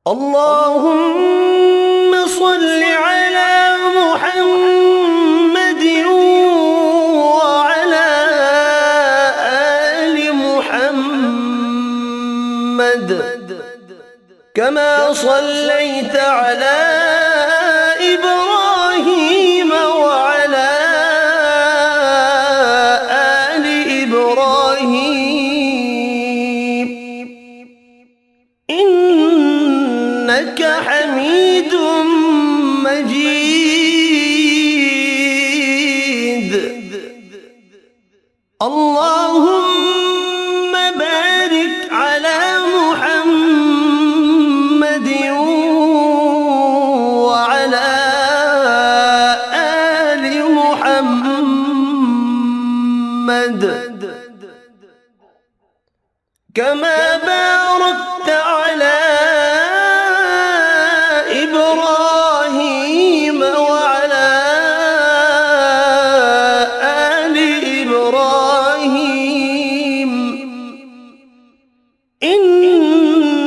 اللهم صل على محمد وعلى آل محمد كما صليت على إبراهيم وعلى آل إبراهيم إنك حميد مجيد. اللهم بارك على محمد وعلى آل محمد كما باركت على إبراهيم وعلى آل إبراهيم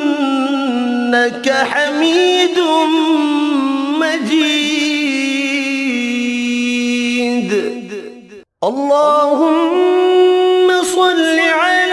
إنك حميد مجيد. اللهم صل على